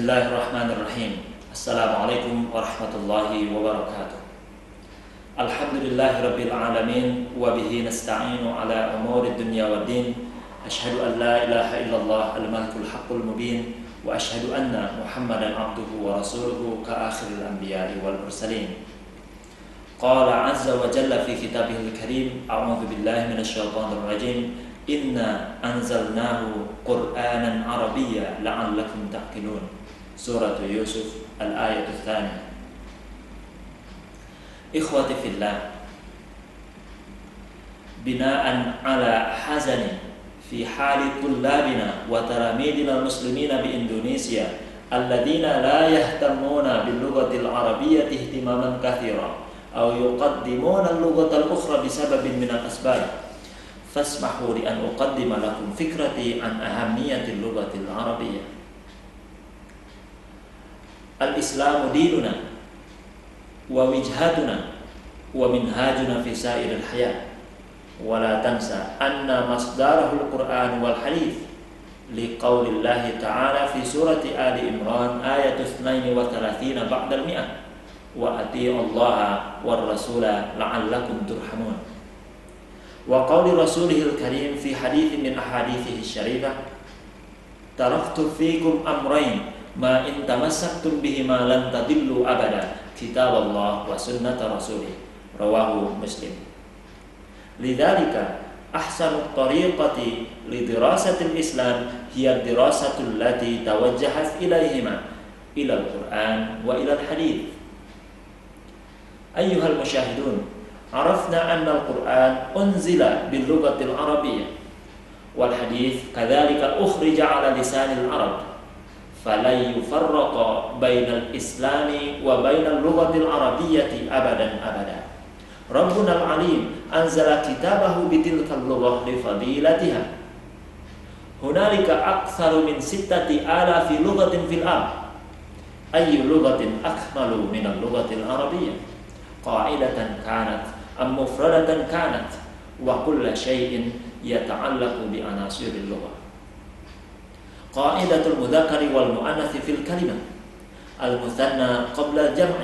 Bismillahirrahmanirrahim. Assalamualaikum warahmatullahi wabarakatuh. Alhamdulillahirabbil alamin wa bihi nasta'inu ala umuri dunya waddin. Asyhadu an la ilaha illallah al-malikul haqqul mubin wa asyhadu anna Muhammadan abduhu wa rasuluhu ka akhiril anbiya'i wal mursalin. Qala 'azza wa jalla fi kitabihil karim, a'udzu billahi minasyaitonir rajim. Inna anzalnahu Qur'anan Arabiyya la'allakum ta'qilun. Surah Yusuf al-ayat ats-tsaniyah. Ikhwati fillah, bina'an ala hazani fi hali tullabina wa taramidina muslimina bi Indonesia alladhina la yahtammuna bil lughatil arabiyyati ihtimaman katsira aw yuqaddimuna al-lughatal ukhra bisababin min al-asbab. Fasmahu li an uqaddima lakum fikrati an ahammiyatil lughatil arabiyyah. Al-Islamu dinuna wa wijhatuna wa minhajuna fi sa'iril hayat. Wa la tansa anna masdarahul Qur'an wal hadits li qaulillahi ta'ala fi surati Ali Imran ayat 32 ba'dal mi'ah wa ati'u Allah war rasula la'allakum turhamun. Wa qauli rasulihil karim fi haditsin min ahadithihi syarifah, taraktu fikum amrayn ma in tamassaktum bihima lan tadillu abada, kitaballah wa sunnata rasulih, rawahu Muslim. Lidzalika ahsanu tariqati li dirasatil Islam hiya dirasatul lati tawajjahat ilaihima ila al-Qur'an wa ila al-hadits. Ayyuhal musyahidun, عرفنا أن القرآن أنزل باللغة العربية والحديث كذلك أخرج على لسان العرب فلن يفرق بين الإسلام وبين اللغة العربية أبدا. ربنا العليم أنزل كتابه بتلك اللغة لفضيلتها. هنالك أكثر من 6,000 لغة في الأرض. أي لغة أكمل من اللغة العربية؟ قاعدة كانت أم مفردة كانت وكل شيء يتعلق بعناصر اللغة. قاعدة المذكر والمؤنث في الكلمة، المثنى قبل الجمع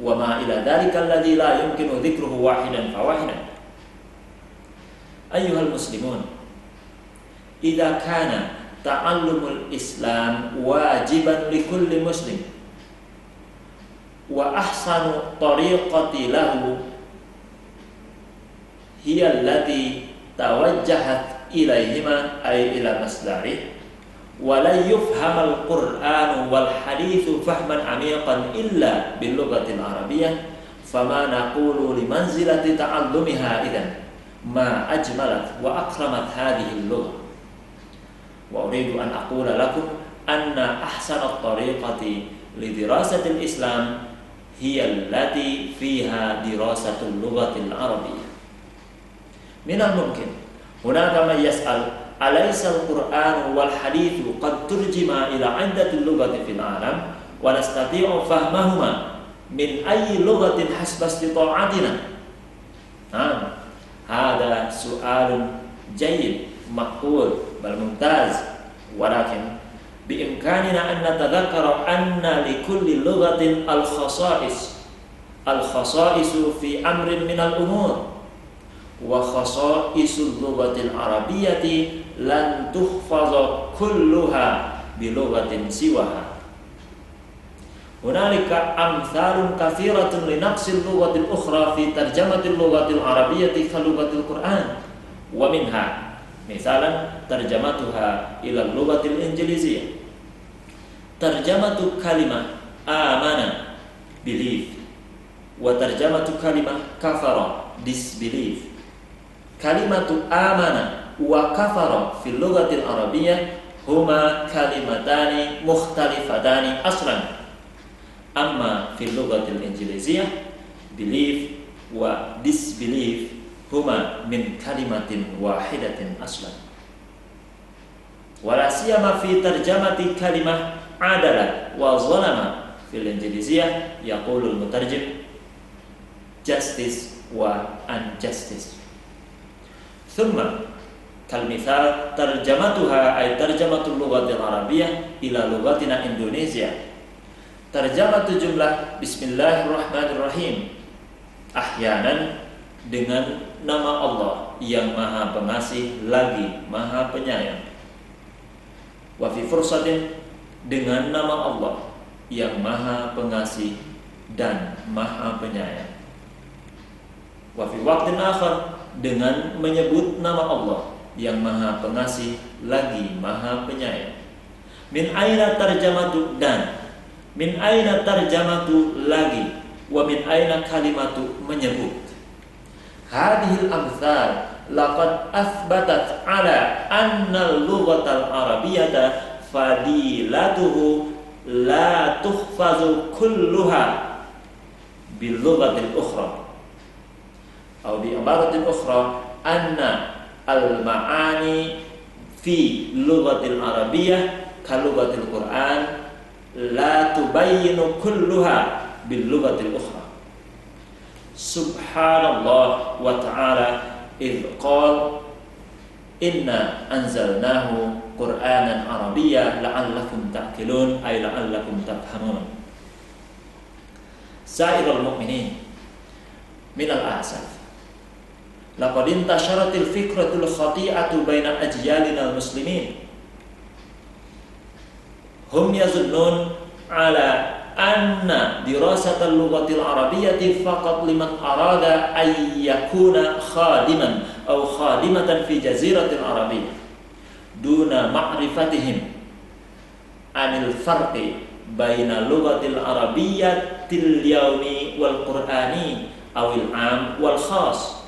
وما إلى ذلك الذي لا يمكن ذكره واحدا فواحدا. أيها المسلمون، إذا كان تعلم الإسلام واجبا لكل مسلم وأحسن طريقة له هي التي توجهت إليهما أي إلى مصدره، ولن يفهم القرآن والحديث فهما عميقا إلا باللغة العربية، فما نقول لمنزلة تعلمها إذن ما أجملت وأكرمت هذه اللغة. وأريد أن أقول لكم أن أحسن الطريقة لدراسة الإسلام هي التي فيها دراسة اللغة العربية. من الممكن هناك من يسأل أليس القرآن والحديث قد ترجما إلى عدة اللغات في العالم ونستطيع فهمهما من أي لغة حسب استطاعتنا؟ نعم، هذا سؤال جيد مقبول بل ممتاز، ولكن بإمكاننا أن نتذكر أن لكل لغة الخصائص في أمر من الأمور، وخصائص اللغة العربية لن تحفظ كلها بلغة سواها. هنالك أمثال كثيرة لنقص اللغة الأخرى في ترجمة اللغة العربية كلغة القرآن، ومنها مثالا ترجمتها إلى اللغة الإنجليزية. ترجمة كلمة آمن believe، وترجمة كلمة كفر disbelieve. كلمة آمن وكفر في اللغة العربية هما كلمتان مختلفتان أصلا، أما في اللغة الإنجليزية believe و disbelieve هما من كلمة واحدة أصلا. ولا سيما في ترجمة كلمة عدل وظلم في الإنجليزية يقول المترجم justice و unjustice. ثم Kalmithal tarjamatuha ay tarjamatul lughatil arabiyyah ila lughatina Indonesia. Tarjamatu jumlah bismillahirrahmanirrahim. Ahyanan dengan nama Allah yang Maha Pengasih lagi Maha Penyayang. Wa fi fursatin dengan nama Allah yang Maha Pengasih dan Maha Penyayang. Wa fi waqtin akhar dengan menyebut nama Allah yang Maha Pengasih lagi Maha Penyayang. Min aina tarjamatu dan min aina tarjamatu lagi wa min aina kalimatu menyebut. Hadhil amthal laqad athbatat ala anna al-lughatal arabiyyata fadilatuhu la tuhfazu kulluha bil lughatil ukhra atau bi ibaratin ukhra anna al-ma'ani fi lughatil arabiyyah ka lughatil Qur'an la tubayyinu kulluha bil lughatil ukhra. Subhanallah wa ta'ala idh qala inna anzalnahu Qur'anan arabiyya la'allakum ta'qilun ay la'allakum tafhamun. Sa'irul mu'minin minal asaf laqad intasharatil fikratul khati'atu baina ajyalina muslimin hum yazunnun ala anna dirasatal lughatil arabiyyati faqat liman arada ay yakuna khadiman aw khadimatan fi jaziratil arabiyyah duna ma'rifatihim anil farqi baina lughatil arabiyyatil yawmi wal qur'ani awil am wal khas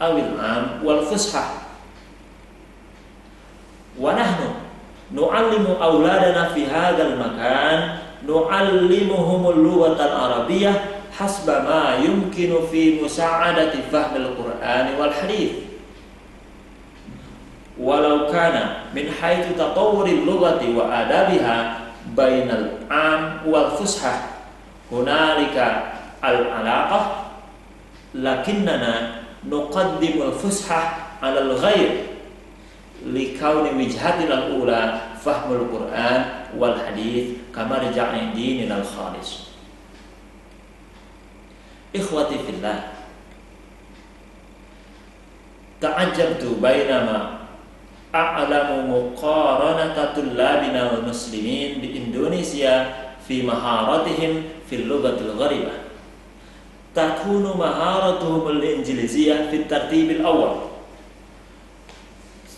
awil am wal fushah. Wa nahnu nu'allimu auladana fi hadzal makan nu'allimuhumul lughatal arabiyyah hasba ma yumkinu fi musa'adati fahmil qur'ani wal hadits walau kana min haitsu tatawwuril lughati wa adabiha bainal am wal fushah hunalika al alaqah lakinnana nuqaddimul fushah 'alal ghair likauni wijhatil ula fahmul Qur'an wal hadits kama raja'in dinil khalis. Ikhwati fillah, ta'ajjabtu bainama a'lamu muqaranata tullabina wal muslimin bi Indonesia fi maharatihim fil lughatil gharibah takunu maharatuhum al-injiliziyah fi at-tartib al-awwal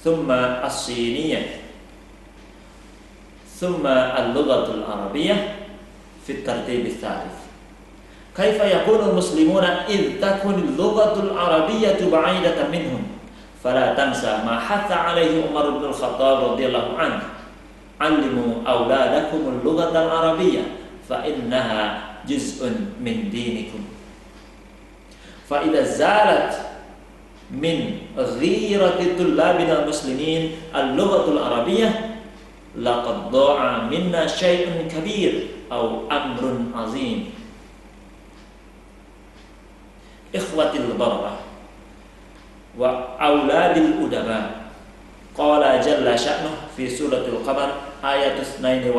thumma as-siniyah thumma al-lughatul arabiyyah fi at-tartib al-thalith. Kaifa yakunu al-muslimuna id takunu al-lughatul arabiyyatu ba'idatan minhum fala tansa ma hatta alaihi Umar bin al-Khattab radhiyallahu anhu allimu auladakum al-lughatal arabiyyah fa innaha juz'un min dinikum. Fa'idha zalat min ghirati tullabina muslimin al-lughatul arabiyyah laqad dha'a minna syai'un kabir aw amrun azim. Ikhwatil barrah wa auladil udaba qala jalla sya'nuh fi suratul qamar ayat 22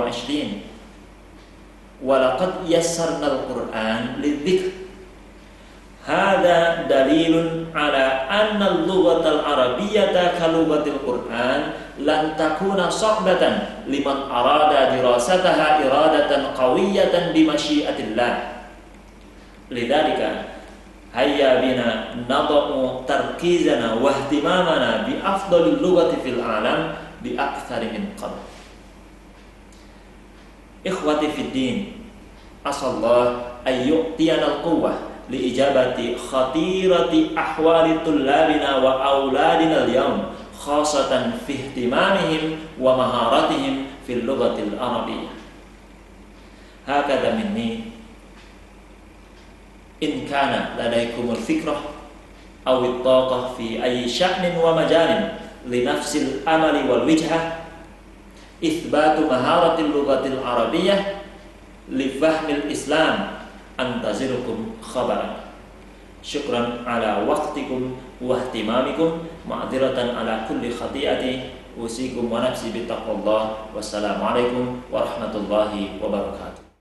wa laqad yassarnal qur'an lidzikr. Hada dalilun ala anna al-lughatal arabiyyata ka lughatil Qur'an lan takuna sa'batan liman arada dirasataha iradatan qawiyatan bi masyiatillah. Lidzalika hayya bina nad'u tarkizana wa ihtimamana bi afdalil lughati fil alam bi aktsari min qabl. Ikhwati fid din, asallahu ay yu'tiyana al-quwwah liijabati khatirati ahwali tullabina wa auladina al-yawm khasatan fi ihtimamihim wa maharatihim fil lughatil arabiyyah. Hakadha minni in kana ladaikumul fikrah aw at-taqah fi ayyi sya'nin wa majalin li nafsil amali wal wijhah itsbatu maharatil lughatil arabiyyah li fahmil islam antazirukum khabaran. Syukran ala waqtikum wa ihtimamikum, ma'dziratan ala kulli khati'ati. Usikum wa nafsi bittaqwallah. Wassalamualaikum warahmatullahi wabarakatuh.